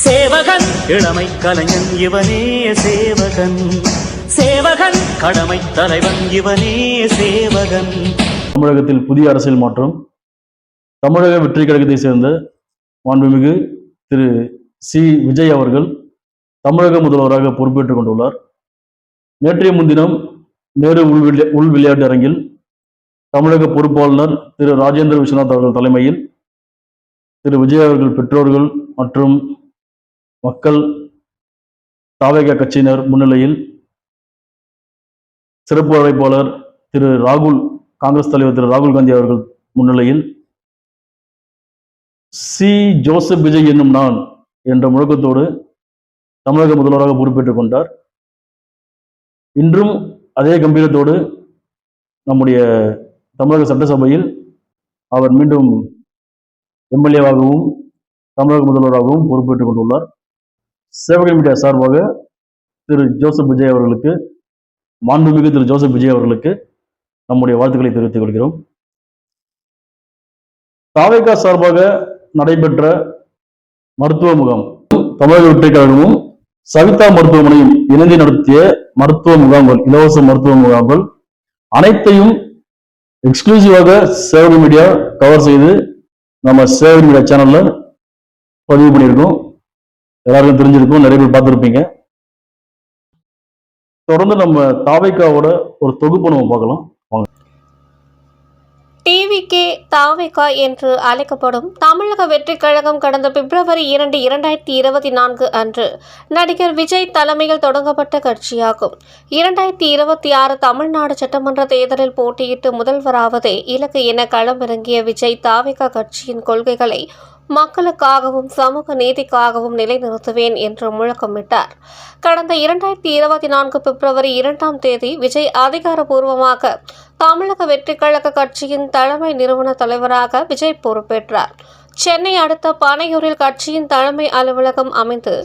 சேவகன் இளமை கலைஞன் இவனே சேவகன், சேவகன் கடமை தலைவன் இவனே சேவகன். தமிழகத்தில் புதிய அரசியல் மாற்றம். தமிழக வெற்றி கழகத்தை சேர்ந்த மாண்புமிகு திரு சி விஜய் அவர்கள் தமிழக முதல்வராக பொறுப்பேற்றுக் கொண்டுள்ளார். நேற்றைய முன்தினம் நேரு உள் விளையாட்டு அரங்கில் தமிழக பொறுப்பாளர் திரு ராஜேந்திர விஸ்வநாத் அவர்கள் தலைமையில் திரு விஜய் அவர்கள் பெற்றோர்கள் மற்றும் மக்கள் தாவேகா கட்சியினர் முன்னிலையில் சிறப்பு அழைப்பாளர் திரு ராகுல், காங்கிரஸ் தலைவர் திரு ராகுல் காந்தி அவர்கள் முன்னிலையில் சி ஜோசப் விஜய் என்னும் நான் என்ற முழக்கத்தோடு தமிழக முதல்வராக பொறுப்பேற்றுக் கொண்டார். இன்றும் அதே கம்பீரத்தோடு நம்முடைய தமிழக சட்டசபையில் அவர் மீண்டும் எம்எல்ஏவாகவும் தமிழக முதல்வராகவும் பொறுப்பேற்றுக் கொண்டுள்ளார். சேவகன் மீடியா சார்பாக திரு ஜோசப் விஜய் அவர்களுக்கு, மாண்புமிகு திரு ஜோசப் விஜய் அவர்களுக்கு நம்முடைய வாழ்த்துக்களை தெரிவித்துக் கொள்கிறோம். தாவேகா சார்பாக நடைபெற்ற மருத்துவ முகாம், தமிழக வெற்றி கழகமும் சவிதா மருத்துவமனையும் இணைந்து நடத்திய மருத்துவ முகாம்கள், இலவச மருத்துவ முகாம்கள் அனைத்தையும் எக்ஸ்க்ளூசிவாக சேவகன் மீடியா கவர் செய்து நம்ம சேவகன் மீடியா சேனல்ல பதிவு பண்ணியிருக்கோம். எல்லாருக்கும் தெரிஞ்சிருக்கும், நிறைய பேர் பார்த்துருப்பீங்க. தொடர்ந்து நம்ம தாவேகாவோட ஒரு தொகுப்பு நம்ம பார்க்கலாம். டிவிகே தாவேகா என்று அழைக்கப்படும் தமிழக வெற்றி கழகம் கடந்த பிப்ரவரி 2, 2024 அன்று நடிகர் விஜய் தலைமையில் தொடங்கப்பட்ட கட்சியாகும். 2026 தமிழ்நாடு சட்டமன்ற தேர்தலில் போட்டியிட்டு முதல்வராவதே இலக்கு என களமிறங்கிய விஜய் தாவேகா கட்சியின் கொள்கைகளை மக்களுக்காகவும் சமூக நீதிக்காகவும் நிலைநிறுத்துவேன் என்று முழக்கமிட்டார். கடந்த 2024 பிப்ரவரி 2ஆம் தேதி விஜய் அதிகாரப்பூர்வமாக தமிழக வெற்றி கழக கட்சியின் தலைமை நிறுவன தலைவராக விஜய் பொறுப்பேற்றார். சென்னை அடுத்த பனையூரில் கட்சியின் தலைமை அலுவலகம் அமைந்து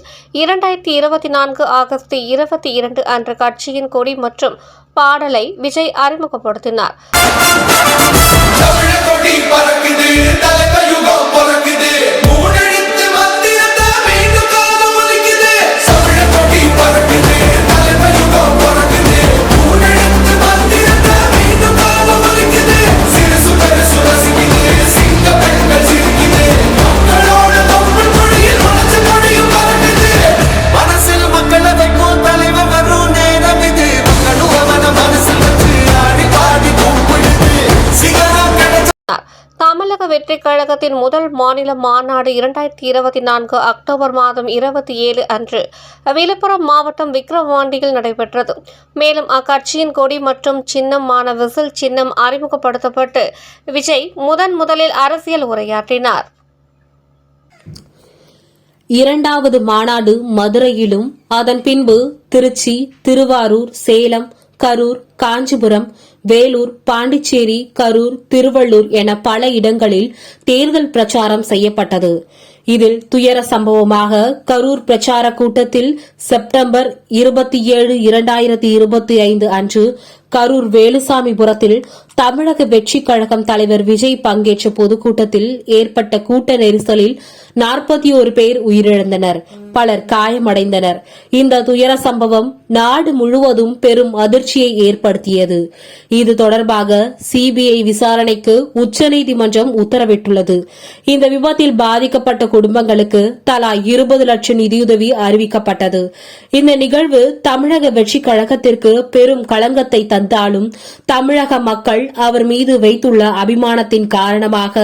2024 ஆகஸ்ட் 22 அன்று கட்சியின் கொடி மற்றும் பாடலை விஜய் அறிமுகப்படுத்தினார். தமிழக வெற்றி கழகத்தின் முதல் மாநில மாநாடு 2024 அக்டோபர் மாதம் 27 அன்று விழுப்புரம் மாவட்டம் விக்கிரவாண்டியில் நடைபெற்றது. மேலும் அக்கட்சியின் கொடி மற்றும் சின்னமான விசில் சின்னம் அறிமுகப்படுத்தப்பட்டு விஜய் முதலில் அரசியல் உரையாற்றினார். இரண்டாவது மாநாடு மதுரையிலும், அதன் பின்பு திருச்சி, திருவாரூர், சேலம், கரூர், காஞ்சிபுரம், வேலூர், பாண்டிச்சேரி, கரூர், திருவள்ளூர் என பல இடங்களில் தேர்தல் பிரச்சாரம் செய்யப்பட்டது. இதில் துயர சம்பவமாக கரூர் பிரச்சார கூட்டத்தில் செப்டம்பர் 27, 2025 அன்று கரூர் வேலுசாமிபுரத்தில் தமிழக வெற்றி கழகம் தலைவர் விஜய் பங்கேற்ற பொதுக்கூட்டத்தில் ஏற்பட்ட கூட்ட நெரிசலில் 41 பேர் உயிரிழந்தனர், பலர் காயமடைந்தனர். இந்த துயர சம்பவம் நாடு முழுவதும் பெரும் அதிர்ச்சியை ஏற்படுத்தியது. இது தொடர்பாக சிபிஐ விசாரணைக்கு உச்சநீதிமன்றம் உத்தரவிட்டுள்ளது. இந்த விபத்தில் பாதிக்கப்பட்ட குடும்பங்களுக்கு தலா 20 லட்சம் நிதியுதவி அறிவிக்கப்பட்டது. இந்த நிகழ்வு தமிழக வெற்றி கழகத்திற்கு பெரும் களங்கத்தை தந்தாலும் தமிழக மக்கள் அவர் மீது வைத்துள்ள அபிமானத்தின் காரணமாக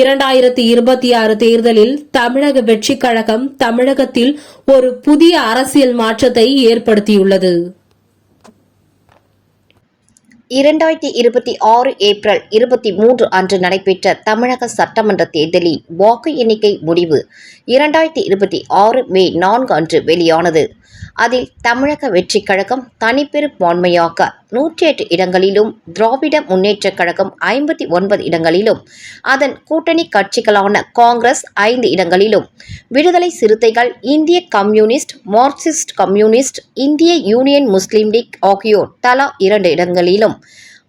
2026 தேர்தலில் தமிழக வெற்றி கழகம் தமிழகத்தில் ஒரு புதிய அரசியல் மாற்றத்தை ஏற்படுத்தியுள்ளது. 2026 ஏப்ரல் 23 அன்று நடைபெற்ற தமிழக சட்டமன்ற தேர்தலில் வாக்கு எண்ணிக்கை முடிவு 2026 மே 4 அன்று வெளியானது. அதில் தமிழக வெற்றி கழகம் தனிப்பெரும்பான்மையாக 108 இடங்களிலும், திராவிட முன்னேற்ற கழகம் 59 இடங்களிலும், அதன் கூட்டணி கட்சிகளான காங்கிரஸ் 5 இடங்களிலும், விடுதலை சிறுத்தைகள், இந்திய கம்யூனிஸ்ட், மார்க்சிஸ்ட் கம்யூனிஸ்ட், இந்திய யூனியன் முஸ்லீம் லீக் ஆகியோர் தலா 2 இடங்களிலும்,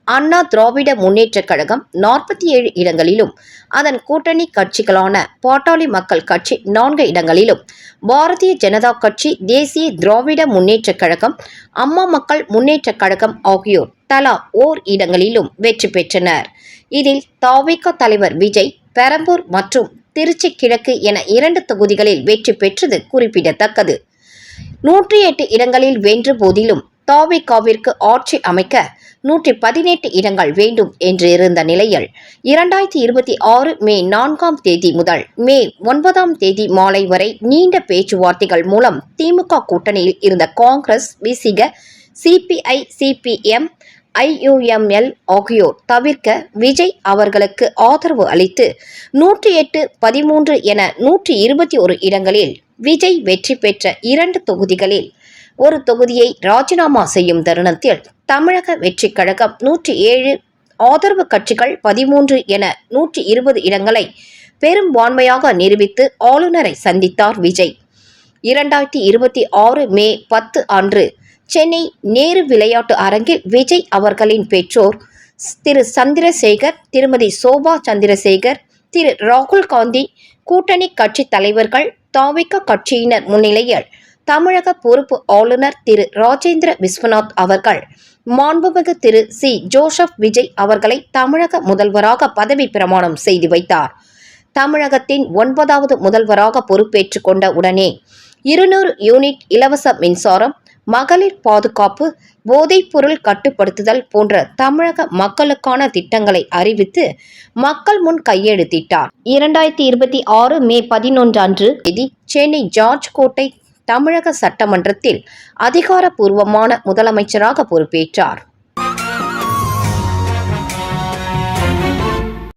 அண்ணா திராவிட முன்னேற்றக் கழகம் 47 இடங்களிலும், அதன் கூட்டணி கட்சிகளான பாட்டாளி மக்கள் கட்சி 4 இடங்களிலும், பாரதிய ஜனதா கட்சி, தேசிய திராவிட முன்னேற்றக் கழகம், அம்மா மக்கள் முன்னேற்றக் கழகம் ஆகியோர் தலா ஓர் இடங்களிலும் வெற்றி பெற்றனர். இதில் தவிக தலைவர் விஜய் பெரம்பூர் மற்றும் திருச்சி கிழக்கு என 2 தொகுதிகளில் வெற்றி பெற்றது குறிப்பிடத்தக்கது. 108 இடங்களில் வென்ற போதிலும் தவிகவிற்கு ஆட்சி அமைக்க 118 இடங்கள் வேண்டும் என்றிருந்த நிலையில் 2026 மே 4ஆம் தேதி முதல் மே 9ஆம் தேதி மாலை வரை நீண்ட பேச்சுவார்த்தைகள் மூலம் திமுக கூட்டணியில் இருந்த காங்கிரஸ், விசிக, சிபிஐ, சிபிஎம், IUML ஆகியோர் தவிர்க்க விஜய் அவர்களுக்கு ஆதரவு அளித்து 108-13 என 121 இடங்களில் விஜய் வெற்றி பெற்ற 2 தொகுதிகளில் ஒரு தொகுதியை ராஜினாமா செய்யும் தருணத்தில் தமிழக வெற்றிக் கழகம் 107, ஆதரவு கட்சிகள் 13 என 120 இடங்களை பெரும்பான்மையாக நிரூபித்து ஆளுநரை சந்தித்தார் விஜய். 2026 மே 10 அன்று சென்னை நேரு விளையாட்டு அரங்கில் விஜய் அவர்களின் பெற்றோர் திரு சந்திரசேகர், திருமதி சோபா சந்திரசேகர், திரு ராகுல் காந்தி, கூட்டணி கட்சி தலைவர்கள், தவிக கட்சியினர் முன்னிலையில் தமிழக பொறுப்பு ஆளுநர் திரு ராஜேந்திர விஸ்வநாத் அவர்கள் மாண்புமிகு திரு சி. ஜோசப் விஜய் அவர்களை தமிழக முதல்வராக பதவி பிரமாணம் செய்து வைத்தார். தமிழகத்தின் 9வது முதல்வராக பொறுப்பேற்றுக் கொண்ட உடனே 200 யூனிட் இலவச மின்சாரம், மகளிர் பாதுகாப்பு, போதைப்பொருள் கட்டுப்படுத்துதல் போன்ற தமிழக மக்களுக்கான திட்டங்களை அறிவித்து மக்கள் முன் கையெழுத்திட்டார். 2026 மே 11 அன்று சென்னை ஜார்ஜ் கோட்டை தமிழக சட்டமன்றத்தில் அதிகாரப்பூர்வமான முதலமைச்சராக பொறுப்பேற்றார்.